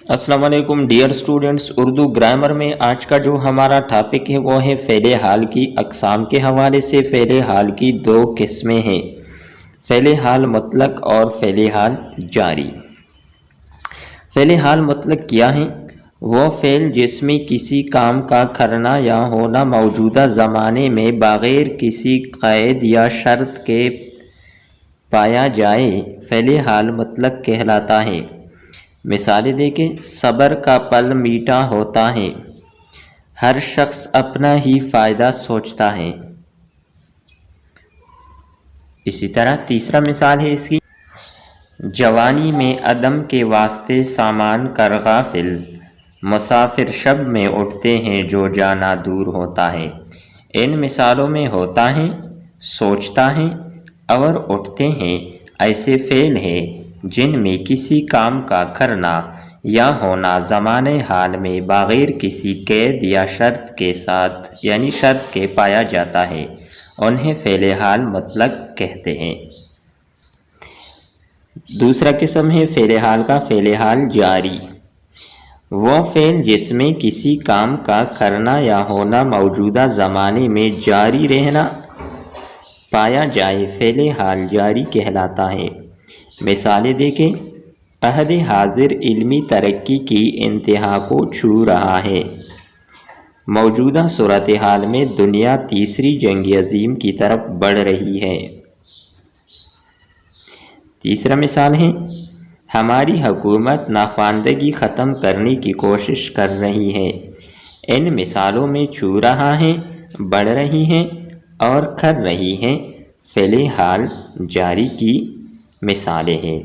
अस्सलाम वालेकुम dear students. Urdu grammar में आज का जो हमारा टॉपिक है वो है फ़ेले हाल की अक़साम के हवाले से। फ़ेले हाल की दो किस्में हैं, फ़ेले हाल मुतलक और फ़ेले हाल जारी। फ़ेले हाल मुतलक क्या है? वो फ़ेल जिसमें किसी काम का करना या होना मौजूदा ज़माने में बग़ैर किसी क़ैद या शर्त के पाया जाए, फ़ेले हाल मुतलक कहलाता है। मिसालें देखें। सब्र का पल मीठा होता है, हर शख्स अपना ही फ़ायदा सोचता है। इसी तरह तीसरा मिसाल है इसकी, जवानी में अदम के वास्ते सामान कर गाफिल, मुसाफिर शब में उठते हैं जो जाना दूर होता है। इन मिसालों में होता है, सोचता है और उठते हैं ऐसे फ़ेल है जिनमें किसी काम का करना या होना ज़माने हाल में बग़ैर किसी कैद या शर्त के साथ यानी शर्त के पाया जाता है। उन्हें फ़ेले हाल मुतलक कहते हैं। दूसरा किस्म है फ़ेले हाल का फ़ेले हाल जारी। वो फ़ेल जिसमें किसी काम का करना या होना मौजूदा ज़माने में जारी रहना पाया जाए, फ़ेले हाल जारी कहलाता है। मिसालें देखें। अहद हाजिर इल्मी तरक्की की इंतहा को छू रहा है, मौजूदा सूरत हाल में दुनिया तीसरी जंग अज़ीम की तरफ बढ़ रही है। तीसरा मिसाल है, हमारी हुकूमत नाफानदगी ख़त्म करने की कोशिश कर रही है। इन मिसालों में छू रहा है, बढ़ रही है और कर रही है फ़ेले हाल जारी की मिसालें हैं।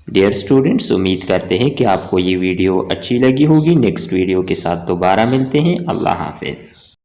डियर स्टूडेंट्स, उम्मीद करते हैं कि आपको ये वीडियो अच्छी लगी होगी। नेक्स्ट वीडियो के साथ दोबारा मिलते हैं। अल्लाह हाफ़िज़।